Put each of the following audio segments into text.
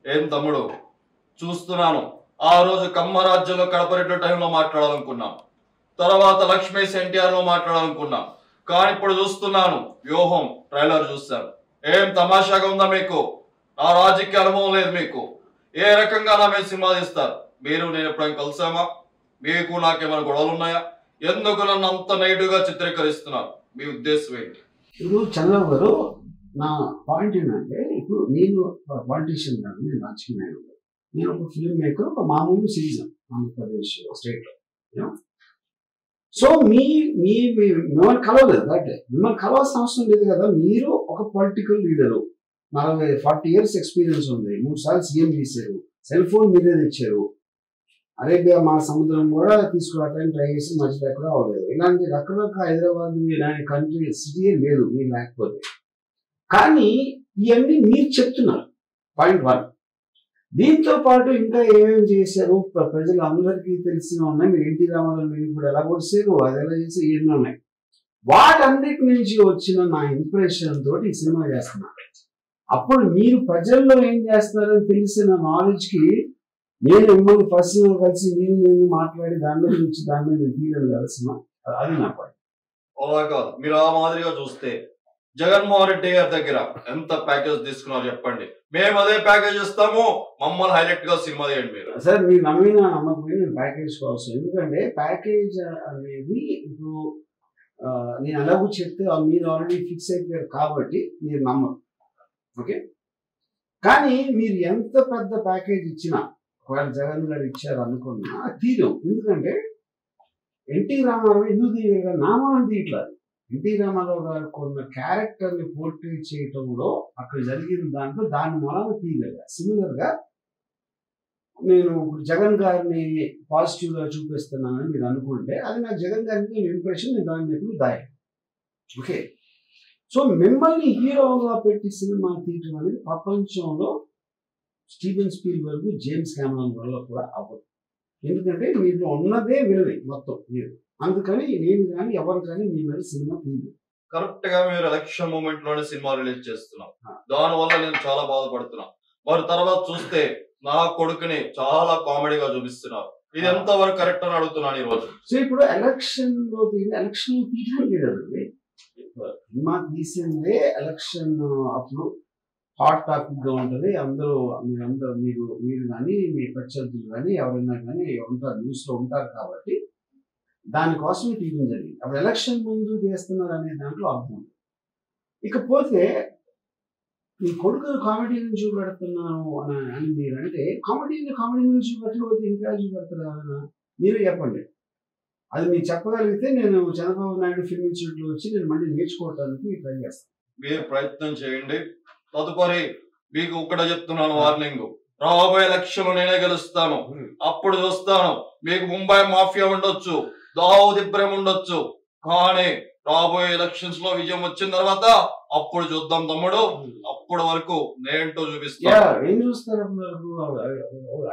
ఏం తమ్ముడు చూస్తున్నాను. ఆ రోజు కమ్మరాజ్యంలో కడపరెడ్డి టైంలో మాట్లాడాలనుకున్నాం, తర్వాత లక్ష్మీస్ ఎన్టీఆర్ లో మాట్లాడాలనుకున్నాం. కానీ ఇప్పుడు చూస్తున్నాను వ్యూహం ట్రైలర్ చూశాను. ఏం తమాషాగా ఉందా మీకు? నా రాజకీయ అనుభవం లేదు మీకు. ఏ రకంగా నా మీద సినిమా తీస్తారు? మీరు నేను ఎప్పుడైనా కలిసామా? మీకు నాకేమైనా గొడవలు ఉన్నాయా? ఎందుకు నన్ను అంత నెగిటివ్ గా చిత్రీకరిస్తున్నారు? మీ ఉద్దేశం ఏంటి? ఇప్పుడు చంద్రబాబు గారు, నా పాయింట్ ఏంటంటే, ఇప్పుడు నేను పాలిటీషియన్ కాదు, నేను రాజకీయ నాయకుడు. నేను ఒక ఫిల్మ్ మేకర్, ఒక మామూలు సిటిజన్ ఆంధ్రప్రదేశ్ స్టేట్లో. సో మిమ్మల్ని కలవలేదు కాబట్టి మిమ్మల్ని కలవాల్సిన అవసరం లేదు కదా. మీరు ఒక పొలిటికల్ లీడరు, 40 years ఎక్స్పీరియన్స్ ఉంది, 3 సార్లు సీఎం చేశారు, సెల్ ఫోన్ మీరే తెచ్చారు, అరేబియా మా సముద్రం కూడా తీసుకురావడానికి ట్రై చేసి మధ్యలో ఎక్కడ అవ్వలేదు. ఇలాంటి రకరకాల హైదరాబాద్ ఇలాంటి కంట్రీ సిటీయే లేదు మీరు లేకపోతే. కానీ ఇవన్నీ మీరు చెప్తున్నారు, పాయింట్ 1. దీంతో పాటు ఇంకా ఏమేమి చేశారు ప్రజలు అందరికీ తెలిసిన ఉన్నాయి. మీరు ఎన్టీ రామారావు మీరు ఇప్పుడు ఎలా పొడిచారు, అది ఎలా చేసి ఎన్ని ఉన్నాయి. వాటన్నిటి నుంచి వచ్చిన నా ఇంప్రెషన్ తోటి ఈ సినిమా చేస్తున్నారు. అప్పుడు మీరు ప్రజల్లో ఏం చేస్తున్నారని తెలిసిన నాలెడ్జ్కి నేను మిమ్మల్ని పర్సనల్ కలిసి నేను మాట్లాడి దాని నుంచి దాని మీద తీయడం కదా సినిమా. అది నా పాయింట్. అలా కాదు, మీరు ఆ మాదిరిగా చూస్తే జగన్మోహన్ రెడ్డి గారి దగ్గర ఎంత ప్యాకేజ్ తీసుకున్నారు చెప్పండి, మేము అదే ప్యాకేజ్ ఇస్తాము, మమ్మల్ని హైలైట్ గా సినిమా తీయండి. మీరు సార్ మీరు నమ్మినా నమ్మకపోయినా నేను ప్యాకేజ్ కోసం, ఎందుకంటే ప్యాకేజ్ అనేది ఇప్పుడు నేను అలాగూ చెప్తే మీరు ఆల్రెడీ ఫిక్స్ అయిపోయారు కాబట్టి మీరు నమ్మరు. ఓకే, కానీ మీరు ఎంత పెద్ద ప్యాకేజ్ ఇచ్చినా, ఒకవేళ జగన్ గారు ఇచ్చారు అనుకున్నా తీయడం. ఎందుకంటే ఎన్టీ రామారావు ఎందుకు తీయగా నామాన్ని తీయట్లేదు. ఎన్టీ రామారావు గారు కొన్న క్యారెక్టర్ని పోర్ట్రే చేయటంలో అక్కడ జరిగిన దాంట్లో దాని మూలాన తీయగలిగా. సిమిలర్గా నేను జగన్ గారిని పాజిటివ్గా చూపిస్తున్నానని మీరు అనుకుంటే అది నాకు జగన్ గారికి ఇంప్రెషన్, నేను దాన్ని ఎప్పుడు దాయాను. ఓకే, సో మిమ్మల్ని హీరోగా పెట్టి సినిమా తీయటం అనేది ప్రపంచంలో స్టీవెన్ స్పీల్బర్గ్, జేమ్స్ కెమెరాన్ వల్ల కూడా అవ్వదు. ఎందుకంటే మీరు ఉన్నదే వినది మొత్తం మీరు. అందుకని నేను కానీ ఎవరు కానీ మీ మీద సినిమా తీయలేదు. కరెక్ట్ గా మీరు ఎలక్షన్ మూమెంట్ లోనే సినిమా రిలీజ్ చేస్తున్నాం, దాని వల్ల నేను చాలా బాధపడుతున్నా. మరి తర్వాత చూస్తే నా కొడుకుని చాలా కామెడీగా చూపిస్తున్నారు. ఇది ఎంత వరకు కరెక్ట్ అని అడుగుతున్నాను ఈ రోజు. సో ఇప్పుడు ఎలక్షన్ తీయడానికి లేదండి, సినిమా తీసిందే ఎలక్షన్ అప్పుడు హాట్ టాపిక్ గా ఉంటుంది. అందరూ మీరు కానీ మీ ప్రత్యర్థులు కానీ ఎవరైనా కానీ ఉంటారు, న్యూస్ లో ఉంటారు కాబట్టి దానికోసమే తీయడం జరిగింది. అప్పుడు ఎలక్షన్ ముందు చేస్తున్నారు అనే దాంట్లో అర్థం ఉంది. ఇకపోతే మీ కొడుకు కామెడీ నుంచి చూపెడుతున్నాను అని మీరు అంటే, కామెడీ నుంచి చూపెట్టకపోతే ఇంకా చూపెడతారు కదా, మీరే చెప్పండి. అది మీరు చెప్పగలిగితే నేను చంద్రబాబు నాయుడు ఫిల్మ్ ఇన్స్టిట్యూట్లో వచ్చి నేను మళ్ళీ నేర్చుకోవడానికి ట్రై చేస్తాను. మీరు ప్రయత్నం చేయండి. తదుపరి మీకు ఒకటే చెప్తున్నాను వార్నింగ్, రాబోయే ఎలక్షన్ నేనే గెలుస్తాను. అప్పుడు చూస్తాను, మీకు ముంబై మాఫియా ఉండొచ్చు, దావుద్ ఇబ్రహీం ఉండొచ్చు, కానీ రాబోయే ఎలక్షన్స్ లో విజయం వచ్చిన తర్వాత అప్పుడు చూద్దాం తమ్ముడు. అప్పటి వరకు నేంటో చూపిస్తాను. ఏం చూస్తారు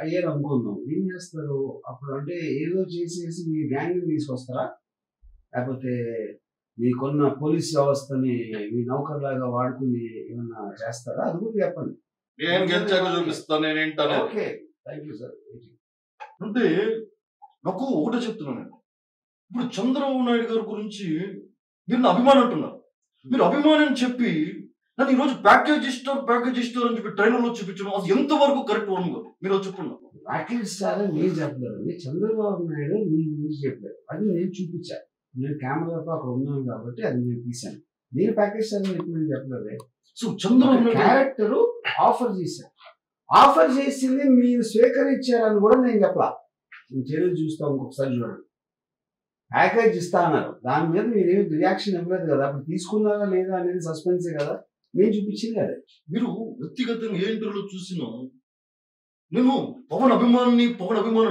అయ్యారు అనుకుందాం, ఏం చేస్తారు అప్పుడు? అంటే ఏదో చేసేసి మీ గ్యాంగ్ తీసుకొస్తారా, లేకపోతే మీకున్న పోలీస్ వ్యవస్థని మీ నౌకర్లాగా వాడుకుని ఏమన్నా చేస్తారా? అది కూడా చెప్పండి. నేను గెలిచాక చూపిస్తాను నేనేంటాను. Okay, thank you sir. అంటే నాకు ఒకటే చెప్తున్నాను, ఇప్పుడు చంద్రబాబు నాయుడు గారి గురించి మీరు నా అభిమానం అంటున్నారు. మీరు అభిమానం చెప్పి నన్ను ఈరోజు ప్యాకేజ్ ఇస్తారు అని చెప్పి ట్రైలర్లో చూపించడం అది ఎంతవరకు కరెక్ట్ వరం గారు మీరు చెప్పండి. ప్యాకేజ్ స్టార్ అని నేను చెప్పలేదు, చంద్రబాబు నాయుడు మీ గురించి చెప్పారు, అది నేను చూపించాను. నేను కెమెరాతో అక్కడ ఉన్నాను కాబట్టి అది నేను తీశాను. నేను ప్యాకేజ్ స్టార్ అని ఎప్పుడు నేను చెప్పలేదు. సో చంద్రబాబు క్యారెక్టర్ ఆఫర్ చేశాను, ఆఫర్ చేసింది మీరు స్వీకరించారని కూడా నేను చెప్పలా. నేను చర్యలు చూస్తాం, ఇంకొకసారి చూడండి. ప్యాకేజ్ ఇస్తా అన్నారు, దాని మీద మీరు ఏమి రియాక్షన్ ఇవ్వలేదు కదా, అప్పుడు తీసుకున్నారా లేదా అనేది సస్పెన్సే కదా, నేను చూపించింది అదే. మీరు వ్యక్తిగతంగా ఏ ఇంటర్వ్యూలో చూసినా నేను పవన్ అభిమాని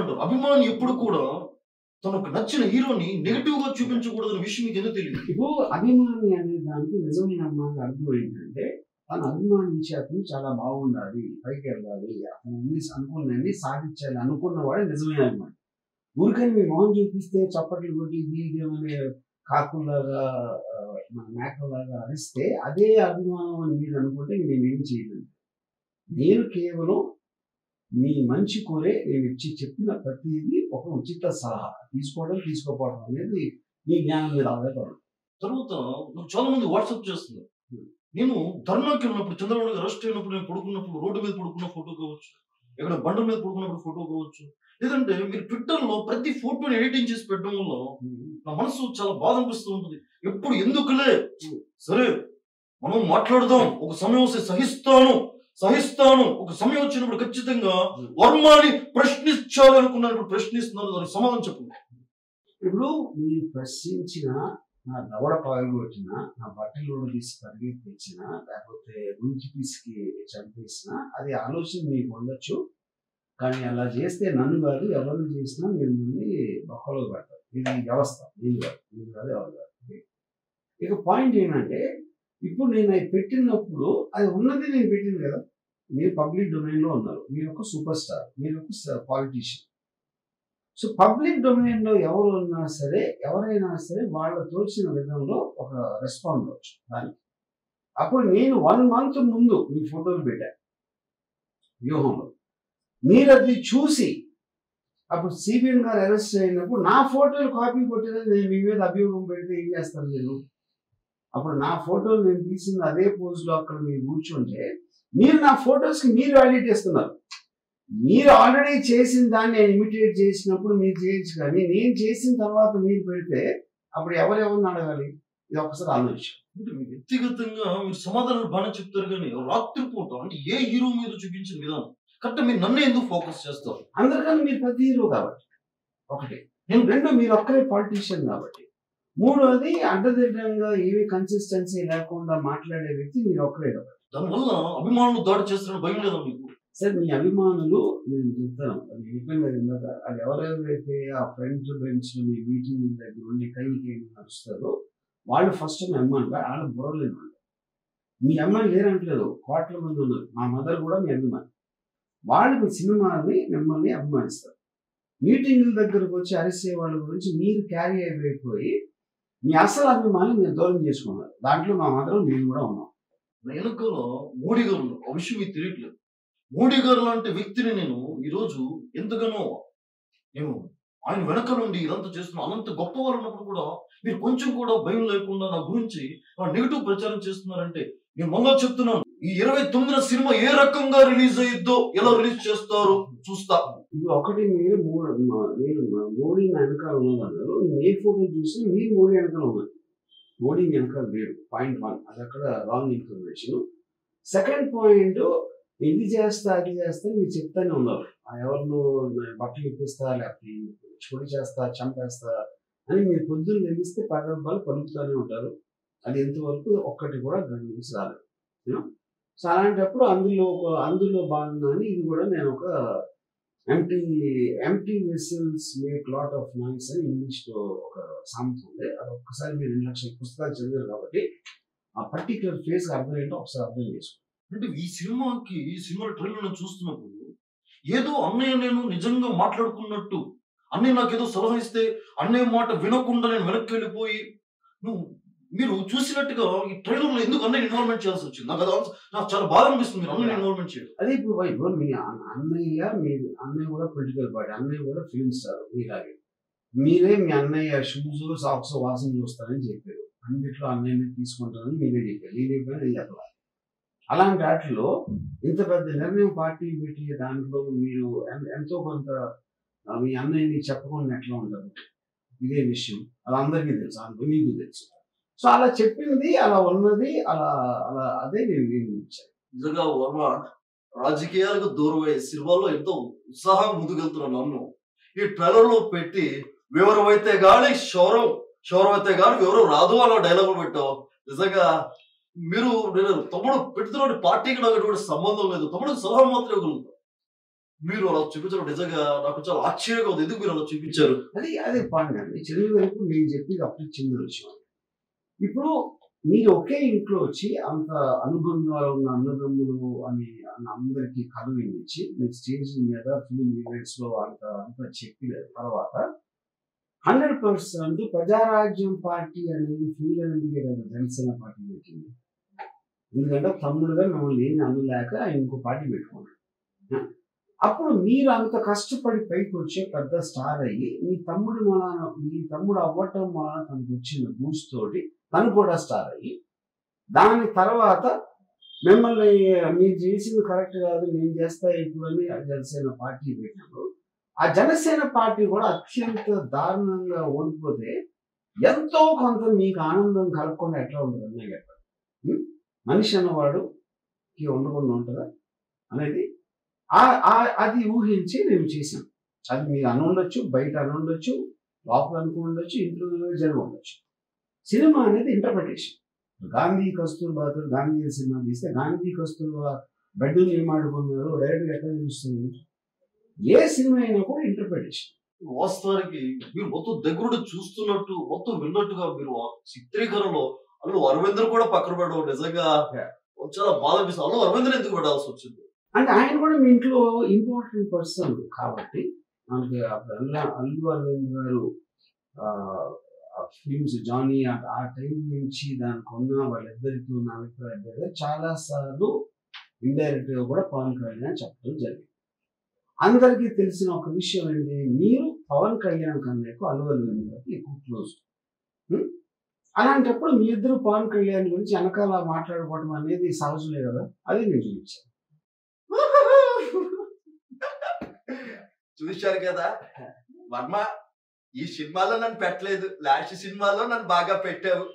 అంటారు. అభిమాని ఎప్పుడు కూడా తనకు నచ్చిన హీరోని నెగిటివ్ గా చూపించకూడదన్న విషయం మీకు ఎందుకు తెలియదు? ఇప్పుడు అభిమాని అనే దానికి నిజమైన అభిమానికి అర్థం ఏంటంటే, తను అభిమానించి అతను చాలా బాగుండాలి, పైకి వెళ్ళాలి, అతను అనుకున్నది సాధించాలి అనుకున్నవాడే నిజమైన అభిమాని. ఊరికని మీ మొహం చూపిస్తే చప్పట్లు కొట్టి దీని కాకులాగా మన మేకలాగా అరిస్తే అదే అభిమానం అని మీరు అనుకుంటే నేనేం చేయలేదు. నేను కేవలం మీ మంచి కోరే నేను ఇచ్చి చెప్పిన ప్రతిదీ ఒక ఉచిత సలహా. తీసుకోవడం తీసుకోపోవడం అనేది మీ జ్ఞానం మీద ఆధారపడదు. తర్వాత నాకు చాలా మంది వాట్సాప్ చేస్తున్నారు. నేను ధర్నాకి వెళ్ళినప్పుడు, చంద్రబాబు గారు అరెస్ట్ అయినప్పుడు, నేను పడుకున్నప్పుడు రోడ్డు మీద పడుకున్న ఫోటో కావచ్చు, ఎక్కడ బండ మీద పడుకున్నప్పుడు ఫోటో కావచ్చు, లేదంటే మీరు ట్విట్టర్ లో ప్రతి ఫోటోని ఎడిటింగ్ చేసి పెట్టడం వల్ల నా మనసు చాలా బాధ అనిపిస్తూ ఉంటుంది. ఎప్పుడు ఎందుకులే, సరే మనం మాట్లాడదాం, ఒక సమయం వస్తే సహిస్తాను, ఒక సమయం వచ్చినప్పుడు ఖచ్చితంగా వర్మని ప్రశ్నించాలనుకున్నాను. ఇప్పుడు ప్రశ్నిస్తున్నారు, దానికి సమాధానం చెప్పండి. ఇప్పుడు మీరు ప్రశ్నించిన, నా దవడ పగలగొట్టిన, నా బట్టలు తీసి పరిగెత్తించిన, లేకపోతే గుంకి పిసికి చంపేసిన, అది ఆలోచన మీకు ఉండొచ్చు. కానీ అలా చేస్తే నన్ను కాదు, ఎవరిని చేసినా మీరు ముందు బొక్కలో పెడతారు. ఇది వ్యవస్థ, నేను కాదు ఎవరు కాదు. ఇక పాయింట్ ఏంటంటే, ఇప్పుడు నేను అది పెట్టినప్పుడు అది ఉన్నది నేను పెట్టింది కదా. మీరు పబ్లిక్ డొమైన్లో ఉన్నారు, మీరు ఒక సూపర్ స్టార్, మీరు ఒక పాలిటీషియన్. సో పబ్లిక్ డొమైన్లో ఎవరు ఉన్నా సరే, ఎవరైనా సరే వాళ్ళ తోచిన విధంలో ఒక రెస్పాండ్ అవ్వచ్చు దానికి. అప్పుడు నేను 1 month ముందు మీ ఫోటోలు పెట్టాను వ్యూహంలో. మీరు అది చూసి అప్పుడు సిబిఎన్ గారు అరెస్ట్ అయినప్పుడు నా ఫోటోలు కాపీ కొట్టేది నేను మీ మీద అభియోగం పెడితే ఏం చేస్తాను మీరు? అప్పుడు నా ఫోటోలు నేను తీసింది అదే పోజ్లో అక్కడ మీరు కూర్చుంటే మీరు నా ఫొటోస్కి మీరు వాలిడేట్ ఇస్తున్నారు. మీరు ఆల్రెడీ చేసిన దాన్ని నేను ఇమిటేట్ చేసినప్పుడు మీరు చేయొచ్చు, కానీ నేను చేసిన తర్వాత మీరు పెడితే అప్పుడు ఎవరెవరిని అడగాలి? ఇది ఒకసారి ఆలోచించు. అంటే మీ వ్యక్తిగతంగా మీరు సమాధానాలు బాగానే చెప్తారు, కానీ రాత్రిపూట అంటే ఏ హీరో మీద చూపించిన విధానం కరెక్ట్. మీరు నన్ను ఎందుకు ఫోకస్ చేస్తారు? అందరికన్నా మీరు ప్రతి హీరో కాబట్టి ఒకటి, నేను 2 మీరు ఒక్కరే పాలిటీషియన్ కాబట్టి, 3వది అడ్డదిడ్డంగా ఏమి కన్సిస్టెన్సీ లేకుండా మాట్లాడే వ్యక్తి మీరు ఒక్కరే కాబట్టి. దానివల్ల అభిమానులు దాడి చేస్తున్న భయం లేదా మీకు? సార్ మీ అభిమానులు, నేను చెప్తాను అది అయిపోయింది ఇందాక, అది ఎవరెవరైతే ఆ ఫ్రంట్ బెంచ్ మీ మీటింగ్ దగ్గర ఉండి కైకి నడుస్తారో వాళ్ళు ఫస్ట్ మీ అభిమానులు, వాళ్ళ బుర్రలేదు వాళ్ళు. మీ అమ్మాయి లేరంటలేదు, కోట్ల మంది ఉన్నారు. మా మదర్ కూడా మీ అభిమాని. వాళ్ళు మీ సినిమాని మిమ్మల్ని అభిమానిస్తారు. మీటింగుల దగ్గరకు వచ్చి అరిసే వాళ్ళ గురించి మీరు క్యారీ అయిపోయి మీ అసలు అభిమాని మీరు దూరం చేసుకున్నారు. దాంట్లో మా మదర్ మేము కూడా ఉన్నాం. వెనుకలో మోడీ గారు ఉన్నారు, ఆ విషయం మీకు తెలియట్లేదు. మోడీ గారు లాంటి వ్యక్తిని నేను ఈరోజు ఎంతగానో నేను ఆయన వెనక నుండి ఇదంతా చేస్తున్నా. అనంత గొప్ప వాళ్ళు ఉన్నప్పుడు కూడా మీరు కొంచెం కూడా భయం లేకుండా నా గురించి నెగిటివ్ ప్రచారం చేస్తున్నారంటే, నేను మళ్ళా చెప్తున్నాను, ఈ 29వ సినిమా ఏ రకంగా రిలీజ్ అయ్యిద్దో, ఎలా రిలీజ్ చేస్తారో చూస్తా. ఇది ఒకటి, మీరు మోడీ వెనకాల ఉన్నదన్నారు. నేను ఏ ఫోటో చూసినా మీరు మోడీ వెనకాల ఉన్నారు, మోడీ వెనకాల లేడు. పాయింట్ 1, అది అక్కడ రాంగ్ ఇన్ఫర్మేషన్. సెకండ్ పాయింట్, ఇది చేస్తా అది చేస్తా మీరు చెప్తానే ఉన్నారు. ఎవరినో బట్టలు ఇప్పిస్తా, లేకపోతే చొడి చేస్తా, చంపేస్తా అని మీరు పొద్దున్న లెగిస్తే పగడబ్బాలు పలుకుతూనే ఉంటారు. అది ఎంతవరకు ఒక్కటి కూడా గమనించి రాలేదు. సో అలాంటప్పుడు అందులో భాగంగానే ఇది కూడా నేను ఒక empty vessels make lot of noise అని ఇంగ్లీష్లో ఒక సామెత ఉంది. అది ఒక్కసారి మీరు 2 లక్షల పుస్తకాలు చదివారు కాబట్టి ఆ పర్టికులర్ ఫేస్ అర్థం ఏంటో ఒకసారి అర్థం చేసుకోండి. అంటే ఈ సినిమా ట్రైలర్ చూస్తున్నప్పుడు ఏదో అన్నయ్య నేను నిజంగా మాట్లాడుకున్నట్టు, అన్నయ్య నాకేదో సలహా ఇస్తే అన్నయ్య మాట వినకుండా నేను వెనక్కి వెళ్ళిపోయి, మీరు చూసినట్టుగా ఈ ట్రైలర్ లో ఎందుకు అన్నయ్య ఇన్వాల్వ్మెంట్ చేయాల్సి వచ్చింది? నాకు చాలా బాధ అనిపిస్తుంది మీరు అన్నయ్య ఇన్వాల్వ్మెంట్ చేయడం. అదే ఇప్పుడు మీ అన్నయ్య కూడా పొలిటికల్ పార్టీ, అన్నయ్య కూడా ఫిల్మ్ స్టార్ మీలాగే. మీరే మీ అన్నయ్య షూస్ సాక్స్ వాసన చూస్తారని చెప్పారు, అన్నిట్లో అన్నయ్యని తీసుకుంటారని మీరే చెప్పారు. నేను చెప్పాను అలాంటి వాటిలో ఇంత పెద్ద నిర్ణయం పార్టీ పెట్టి దాంట్లో మీరు ఎంతో కొంత మీ అన్నయ్యని చెప్పకుండా ఎట్లా ఉంటారు? ఇదే విషయం అది అందరికీ తెలుసు, మీకు తెలుసు. సో అలా చెప్పింది, అలా ఉన్నది, అలా అలా అదే నేను ఇచ్చాను. నిజంగా వర్మ రాజకీయాలకు దూరం అయ్యే సినిమాలో ఎంతో ఉత్సాహం ముందుకెళ్తున్న నన్ను ఈ ట్రైలర్ లో పెట్టి వివరమైతే గాని శౌరమైతే గాని వివరం రాదు అన్న డైలాగులు పెట్టావు. నిజంగా మీరు నేను తమ్ముడు పెడుతున్న పార్టీకి నాకు ఎటువంటి సంబంధం లేదు, తమ్ముడికి సలహా మాత్రమే ఇవ్వగలుగుతాను. మీరు అలా చూపించడం నిజంగా నాకు చాలా ఆశ్చర్యంగా ఉంది. ఎందుకు మీరు అలా చూపించారు? అదే పాయింట్ అండి. చిన్న వైపు నేను చెప్పేది అప్పుడు చిన్న విషయం. ఇప్పుడు మీరు ఒకే ఇంట్లో వచ్చి అంత అనుబంధాలు ఉన్న అన్నదమ్ములు అని అందరికీ కథ వినిపించి మీరు స్టేజ్ మీద ఫిలిం ఈవెంట్స్ లో అంత చెప్పిన తర్వాత 100% ప్రజారాజ్యం పార్టీ అనేది ఫీల్ అనేది కదా జనసేన పార్టీ పెట్టింది. ఎందుకంటే తమ్ముడుగా మిమ్మల్ని ఏమి అనలేక ఆయన ఇంకో పార్టీ పెట్టుకున్నాడు. అప్పుడు మీరు అంత కష్టపడి పైకి వచ్చే పెద్ద స్టార్ అయ్యి మీ తమ్ముడు అవ్వటం వలన తనకు వచ్చిన బూస్ట్ తోటి తను కూడా స్టార్ అయ్యి దాని తర్వాత మిమ్మల్ని మీరు చేసింది కరెక్ట్ కాదు నేను చేస్తా ఇప్పుడు అని జనసేన పార్టీ పెట్టినప్పుడు ఆ జనసేన పార్టీ కూడా అత్యంత దారుణంగా ఓడిపోతే ఎంతో కొంత మీకు ఆనందం కలగకుండా ఎట్లా ఉంటుంది అన్నయ్య చెప్పండి. మనిషి అన్నవాడుకి ఉండకుండా ఉంటుందా అనేది అది ఊహించి నేను చేశాను. అది మీరు అనుండొచ్చు, బయట అనుండొచ్చు, లోపల అనుకుండొచ్చు, ఇంట్లో జరిగి ఉండొచ్చు. సినిమా అనేది ఇంటర్ప్రిటేషన్. గాంధీ కస్తూర్బాతో గాంధీ సినిమా తీస్తే గాంధీ కస్తూర్బా బెడ్డు ఏమాడుకున్నారు డైరెక్ట్గా ఎట్లా తెలుస్తుంది? ఏ సినిమా అయినా కూడా ఇంటర్ప్రిటేషన్. వాస్తవానికి మీరు మొత్తం దగ్గరుండి చూస్తున్నట్టు మొత్తం విన్నట్టుగా మీరు చిత్రీకరణలో అల్లు అరవింద్ కూడా పక్కన పెట్టడం నిజంగా చాలా బాధ అనిపిస్తుంది. అల్లు అరవింద్ ఎందుకు పెట్టాల్సి వచ్చింది అంటే ఆయన కూడా మీ ఇంట్లో ఇంపార్టెంట్ పర్సన్ కాబట్టి మనకి అల్లు అరవింద్ గారు ఫిల్మ్స్ జానీ ఆ టైం నుంచి దానికి ఉన్న వాళ్ళిద్దరికి ఉన్న అభిప్రాయం చాలా సార్లు ఇండైరెక్ట్ గా కూడా పవన్ కళ్యాణ్ చెప్పడం జరిగింది. అందరికీ తెలిసిన ఒక విషయం ఏంటి, మీరు పవన్ కళ్యాణ్ కన్నా ఎక్కువ అల్లు అరవింద్ గారికి ఎక్కువ క్లోజ్. అలాంటప్పుడు మీ ఇద్దరు పవన్ కళ్యాణ్ గురించి వెనకాల మాట్లాడుకోవడం అనేది సహజమే కదా, అది నేను చూపించాను. చూశారు కదా వర్మ, ఈ సినిమాలో నన్ను పెట్టలేదు, లాస్ట్ సినిమాలో నన్ను బాగా పెట్టావు,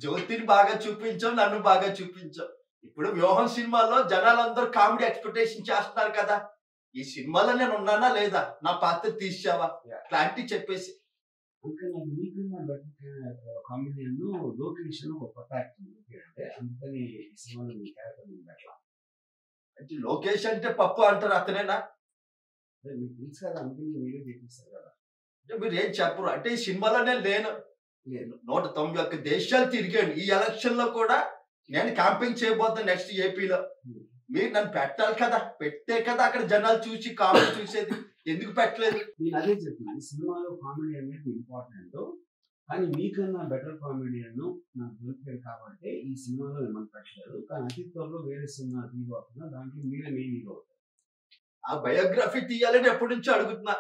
జ్యోతిని బాగా చూపించావు, నన్ను బాగా చూపించావు. ఇప్పుడు వ్యూహం సినిమాలో జనాలందరూ కామెడీ ఎక్స్పెక్టేషన్ చేస్తున్నారు కదా, ఈ సినిమాలో నేను ఉన్నానా లేదా, నా పాత్ర తీసావా, క్లారిటీ చెప్పేసి. కామెడియన్ లొకేషన్ ఒక కొత్త యాక్టర్ అంటే అందుకని ఈ సినిమాలో మీ క్యారెక్టర్ అట్లా అంటే లోకేష్ అంటే పప్పు అంటారు, అతనేనా? మీకు తెలుసు కదా, అందుకని వీడియో చేపిస్తారు కదా. అంటే మీరు ఏం చెప్పరు అంటే ఈ సినిమాలో నేను లేను, 191 దేశాలు తిరిగాను. ఈ ఎలక్షన్ లో కూడా నేను క్యాంపెయిన్ చేయబోతాను నెక్స్ట్ ఏపీలో. మీరు నన్ను పెట్టాలి కదా, పెట్టే కదా అక్కడ జనాలు చూసి కామెంట్ చూసేది, ఎందుకు పెట్టలేదు? నేను అదే చెప్తున్నాను, సినిమాలో కామెడీ అనేది ఇంపార్టెంట్, కానీ మీకన్నా బెటర్ కామెడియన్ నాకు దొరికారు కాబట్టి ఈ సినిమాలో మిమ్మల్ని పెట్టలేదు. కానీ అతి త్వరలో వేరే సినిమా తీయబోతున్నా, దాంట్లో మీరే మెయిన్ హీరో. ఆ బయోగ్రఫీ తీయాలని ఎప్పటి నుంచో అడుగుతున్నా.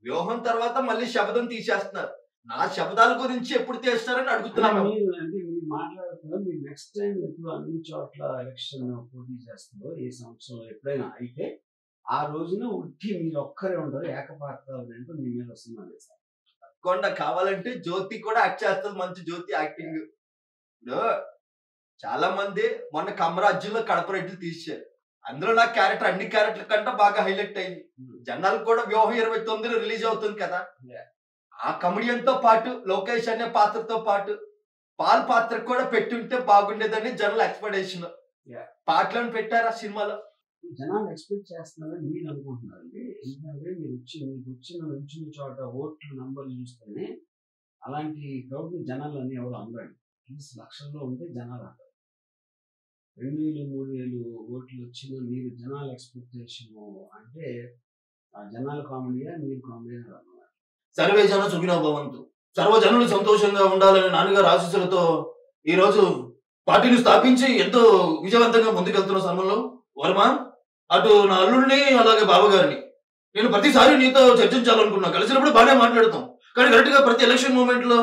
వ్యూహం తర్వాత మళ్ళీ శబ్దం తీసేస్తున్నారు, నా శబ్దాల గురించి ఎప్పుడు తీస్తారని అడుగుతున్నాను. అంటే మీరు మాట్లాడుతున్నారు, మీరు నెక్స్ట్ టైం ఎప్పుడు అన్ని చోట్ల ఎలక్షన్ పోటీ చేస్తుందో ఏ సంవత్సరం ఎప్పుడైనా అయితే ఆ రోజున ఉట్టి మీరు ఒక్కరే ఉంటారు, ఏకపాత్ర అంటూ మీ మీద వస్తున్నారు సార్. తప్పకుండా కావాలంటే జ్యోతి కూడా యాక్ట్ చేస్తుంది, మంచి జ్యోతి యాక్టింగ్. ఇప్పుడు చాలా మంది మొన్న కమరాజ్యంలో కడప రెడ్డిలు తీశారు, అందులో నా క్యారెక్టర్ అన్ని క్యారెక్టర్ల కంటే బాగా హైలైట్ అయింది. జనాలు కూడా వ్యూహం 29 రిలీజ్ అవుతుంది కదా, ఆ కమెడియన్ తో పాటు లోకేష్ అనే పాత్రతో పాటు పాల్ పాత్ర కూడా పెట్టుంటే బాగుండేదని జనాల ఎక్స్పెక్టేషన్. పాటలను పెట్టారా సినిమాలో? జనాలు ఎక్స్పెక్ట్ చేస్తున్నారని మీరు అనుకుంటున్నారండి. ఎందుకంటే మీకు వచ్చిన చోట ఓట్ల నంబర్ చూస్తేనే అలాంటి క్రౌడ్ జనాలు అని ఎవరు అనరండి. లక్షల్లో ఉంటే జనాలు అంటారు. 2000 3000 ఓట్లు వచ్చిన మీరు జనాల ఎక్స్పెక్టేషన్ అంటే ఆ జనాల కామెడీయా మీరు కామెడీ అన్నమాట. సర్వే జన సుఖినో భవంతు, సర్వజనులు సంతోషంగా ఉండాలని నాన్నగారు ఆశీస్సులతో ఈ రోజు పార్టీని స్థాపించి ఎంతో విజయవంతంగా ముందుకెళ్తున్న సమయంలో వర్మ, అటు నా అల్లుడిని అలాగే బావగారిని నేను ప్రతిసారి నీతో చర్చించాలనుకున్నా, కలిసినప్పుడు బాగానే మాట్లాడతాం, కానీ కరెక్ట్ గా ప్రతి ఎలక్షన్ మూమెంట్ లో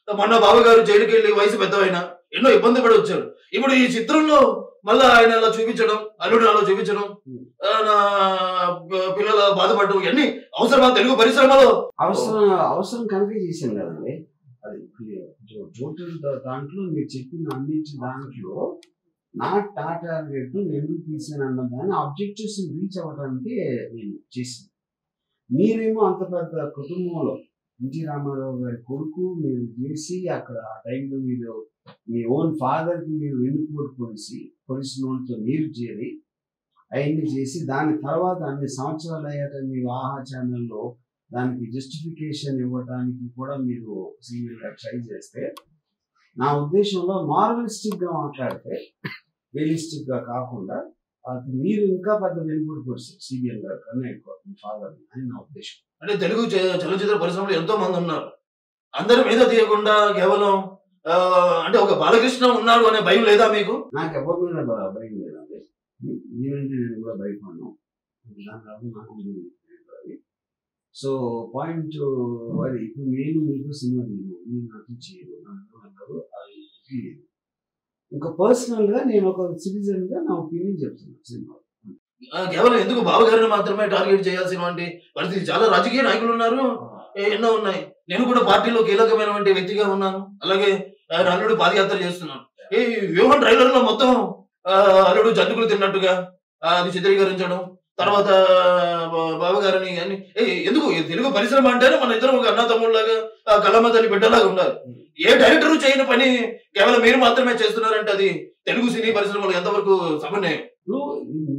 మొన్న బావగారు జైలుకి వెళ్ళి వయసు పెద్దవైనా ఎన్నో ఇబ్బంది పడి వచ్చారు. ఇప్పుడు ఈ చిత్రంలో మళ్ళా ఆయన అలా చూపించడం, అల్లుడిని అలా చూపించడం, నా పిల్లల బాధపడడం, ఇవన్నీ అవసరమా తెలుగు పరిశ్రమలో? అవసరం కనుక చేశాను కదండి. అది టోటల్ దాంట్లో మీరు చెప్పిన అన్నింటి దాంట్లో నా టార్గెట్ నేను ఎందుకు తీసాను అన్న దాన్ని ఆబ్జెక్టివ్స్ రీచ్ అవ్వడానికి నేను చేశాను. మీరేమో అంత పెద్ద కుటుంబంలో ఎన్టీ రామారావు గారి కొడుకు మీరు చేసి అక్కడ ఆ టైంలో మీరు మీ ఓన్ ఫాదర్కి మీరు వెన్నుపోటు పొడిసిన వాళ్ళతో మీరు చేరి అవన్నీ చేసి దాని తర్వాత అన్ని సంవత్సరాలు అయ్యాక మీరు ఆహా ఛానల్లో దానికి జస్టిఫికేషన్ ఇవ్వడానికి కూడా మీరు సీరియల్గా ట్రై చేస్తే, నా ఉద్దేశంలో మార్వలిస్టిక్గా మాట్లాడితే రియలిస్టిక్గా కాకుండా అది మీరు ఇంకా పెద్ద వెనుకూడి పొడిచారు సీరియల్ గారు కన్నా ఎక్కువ మీ ఫాదర్ అని నా ఉద్దేశం. అంటే తెలుగు చలనచిత్ర పరిశ్రమలో ఎంతో మంది ఉన్నారు, అందరి మీద తీయకుండా కేవలం అంటే ఒక బాలకృష్ణ ఉన్నాడు అనే భయం లేదా మీకు? నాకు ఎవరి మీద భయం లేదండి. నేనంటే నేను కూడా భయపడ్డాను. దాని వల్ల నాకు తెలియదు అది. సో పాయింట్ అది ఇప్పుడు నేను మీకు సినిమా తీయను, మీరు నాకు చేయరు, నాకు అది తెలియదు. ఇంకా పర్సనల్ గా నేను ఒక సిటిజన్ గా నా ఒపీనియన్ చెప్తున్నాను సినిమా. కేవలం ఎందుకు బావగారిని మాత్రమే టార్గెట్ చేయాల్సినటువంటి పరిస్థితి? చాలా రాజకీయ నాయకులు ఉన్నారు, ఎన్నో ఉన్నాయి. నేను కూడా పార్టీలో కీలకమైనటువంటి వ్యక్తిగా ఉన్నాను. అలాగే ఆయన అల్లుడు పాదయాత్ర చేస్తున్నాను. ఈ వ్యూహం ట్రైలర్ లో మొత్తం అల్లుడు జంతుకులు తిన్నట్టుగా అది చిత్రీకరించడం, తర్వాత బావగారిని అన్ని ఎందుకు తెలుగు పరిశ్రమ అంటేనే మన ఇద్దరం ఒక అన్నా తమ్ముళ్ళలాగా కలమ్మ తల్లి బిడ్డలాగా ఉండాలి. ఏ డైరెక్టర్ చేయని పని కేవలం మీరు మాత్రమే చేస్తున్నారంటే అది తెలుగు సినీ పరిశ్రమలో ఎంతవరకు సమన్వయం? ఇప్పుడు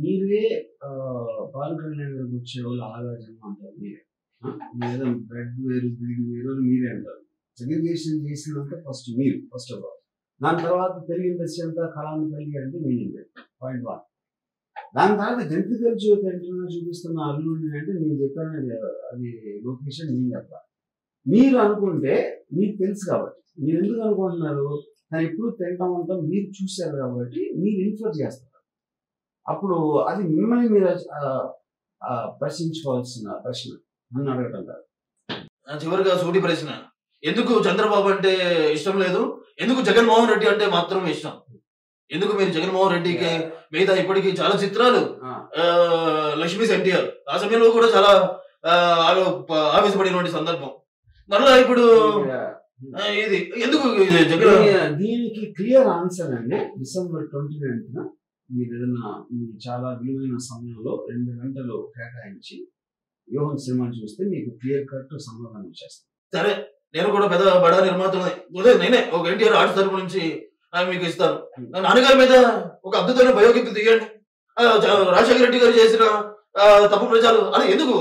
మీరే పవన్ కళ్యాణ్ గారికి వచ్చే వాళ్ళు ఆలోచన అంటారు, మీరే బ్రెడ్ వేరు బ్రీడ్ వేరు అని మీరే అంటారు. సెగ్రిగేషన్ చేసినంత ఫస్ట్ మీరు, ఫస్ట్ ఆఫ్ ఆల్. దాని తర్వాత తెలుగు ఇండస్ట్రీ అంతా కళాన్ని కలిగి అంటే మీరే పాయింట్ 1. దాని తర్వాత జంతికలు చూపిస్తున్న అల్లుడిని అంటే నేను చెప్పాను అది లొకేషన్ నేను చెప్పాలి. మీరు అనుకుంటే మీకు తెలుసు కాబట్టి మీరు ఎందుకు అనుకుంటున్నారు, కానీ ఎప్పుడు తింటాం ఉంటాం మీరు చూశారు కాబట్టి మీరు ఇన్ఫర్ చేస్తారు. అప్పుడు అది మిమ్మల్ని మీరు ప్రశ్నించుకోవాల్సిన ప్రశ్న నన్ను అడగటం కాదు. చివరిగా సూటి ప్రశ్న, ఎందుకు చంద్రబాబు అంటే ఇష్టం లేదు, ఎందుకు జగన్మోహన్ రెడ్డి అంటే మాత్రం ఇష్టం? ఎందుకు మీరు జగన్మోహన్ రెడ్డికి మిగతా ఇప్పటికీ చాలా చిత్రాలు లక్ష్మీ ఎన్టీఆర్ ఆ సమయంలో కూడా చాలా ఆవేశపడినటువంటి సందర్భం, మరలా ఇప్పుడు ఇది ఎందుకు దీనికి క్లియర్ ఆన్సర్ అండి. December 29th మీరు ఏదైనా మీకు చాలా విలువైన సమయంలో 2 గంటలు కేటాయించి వ్యూహం సినిమా చూస్తే మీకు క్లియర్ కట్ సమాధానం వచ్చేస్తుంది. సరే, నేను కూడా పెద్ద బడా నిర్మాతలు నేనే ఒక ఎన్టీఆర్ ఆర్ట్స్ తరపు నుంచి మీకు ఇస్తాను. నాన్నగారి మీద ఒక అద్భుతమైన బయోపిక్ తీయండి. రాజశేఖర రెడ్డి గారు చేసిన తప్పు ప్రచారం అది ఎందుకు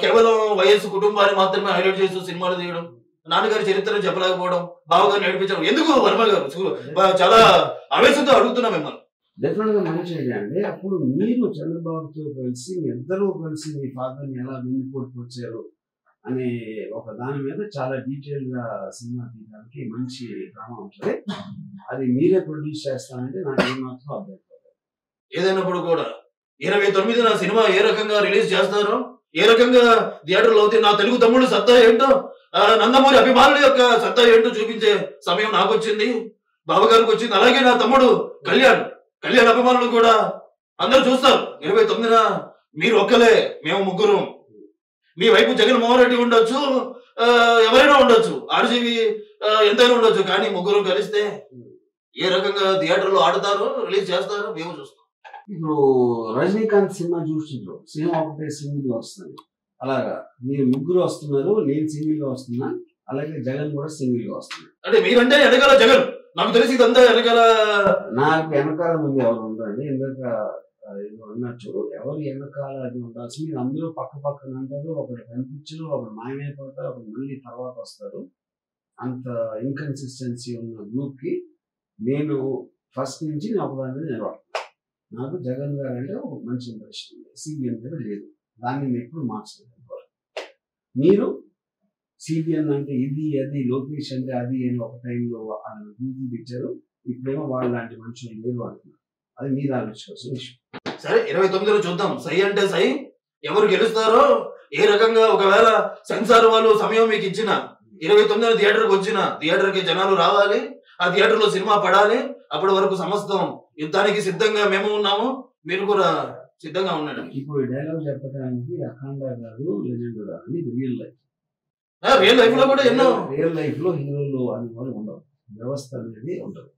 కేవలం వయస్సు కుటుంబాన్ని మాత్రమే హైలైట్ చేస్తూ సినిమాలు తీయడం, నాన్నగారి చరిత్రను చెప్పలేకపోవడం, బావగారు నడిపించడం ఎందుకు? వర్మ గారు చాలా ఆవేశంతో అడుగుతున్నా మిమ్మల్ని. డెఫినెట్ గా మంచి ఐడియా అండి. అప్పుడు మీరు చంద్రబాబుతో కలిసి మీ ఇద్దరూ కలిసి మీ ఫాదర్ని ఎలా వెన్నుపోటుకొచ్చారు అనే ఒక దాని మీద చాలా డీటెయిల్ గా సినిమా తీయడానికి మంచి డ్రామా ఉంటుంది. అది మీరే ప్రొడ్యూస్ చేస్తానంటే నాకు ఏమాత్రం అర్థం కాదు. ఏదైనప్పుడు కూడా 29న సినిమా ఏ రకంగా రిలీజ్ చేస్తారో, ఏ రకంగా థియేటర్లో అవుతే నా తెలుగు తమ్ముడు సత్తా ఏంటో, నందమూరి అభిమానుల యొక్క సత్తా ఏంటో చూపించే సమయం నాకు వచ్చింది, బావగారికి వచ్చింది. అలాగే నా తమ్ముడు కళ్యాణ్ అభిమానులు కూడా అందరూ చూస్తారు. 29న మీరు ఒక్కలే, మేము ముగ్గురు. మీ వైపు జగన్మోహన్ రెడ్డి ఉండొచ్చు, ఎవరైనా ఉండొచ్చు, ఆర్జీవి ఎంతైనా ఉండొచ్చు, కానీ ముగ్గురు కలిస్తే ఏ రకంగా థియేటర్లో ఆడతారో రిలీజ్ చేస్తారో మేము చూస్తాం. ఇప్పుడు రజనీకాంత్ సినిమా చూస్తుండ్రు, సినిమా ఒకటే సింగిల్ గా వస్తుంది. అలాగా మీరు ముగ్గురు వస్తున్నారు, నేను సింగిల్ గా వస్తున్నా, అలాగే జగన్ కూడా సింగిల్ గా వస్తున్నారు. అంటే మీరంటే వెనకాల జగన్, నాకు తెలిసి ఇదంతా వెనకాల నాకు వెనకాల ముందు ఎవరు ఉండండి. ఇందాక అన్నట్టు ఎవరు వెనకాల అది ఉండాల్సి, మీరు అందరూ పక్క పక్కన అంటారు, ఒకరు కనిపించరు, ఒకరు మాయమైపోతారు, ఒకరు మళ్ళీ తర్వాత వస్తారు. అంత ఇన్కన్సిస్టెన్సీ ఉన్న గ్రూప్ కి నేను ఫస్ట్ నుంచి నేను ఒకదాని మీద నిలబడుతున్నాను. నాకు జగన్ గారు అంటే ఒక మంచి ఇంప్రెషన్ ఉంది, సిబిఎన్ మీద లేదు, దాన్ని నేను ఎప్పుడు మార్చలేదు. మీరు సిబిఎన్ అంటే ఇది అది, లోకేష్ అంటే అది అని ఒక టైంలో గ్రూపులు ఇచ్చారు, ఇప్పుడేమో వాళ్ళు లాంటి మనుషులు లేరు అంటున్నారు. అది మీరు ఆలోచించాల్సిన విషయం. సరే, 29లో చూద్దాం. సై అంటే సై, ఎవరు గెలుస్తారో, ఏ రకంగా ఒకవేళ సెన్సార్ వాళ్ళు సమయం మీకు ఇచ్చిన 29న థియేటర్కి వచ్చిన థియేటర్కి జనాలు రావాలి, ఆ థియేటర్లో సినిమా పడాలి. అప్పటి వరకు సమస్తం యుద్ధానికి సిద్ధంగా మేము ఉన్నాము, మీరు కూడా సిద్ధంగా ఉండండి. ఇప్పుడు డైలాగ్ చెప్పడానికి అఖండ కాదు, లెజెండ్ కాదు, ఇది రియల్ లైఫ్. రియల్ లైఫ్ లో కూడా ఎన్నో రియల్ లైఫ్ లో హీరోలు అనేవాళ్ళు ఉండవు, వ్యవస్థ అనేది ఉండదు.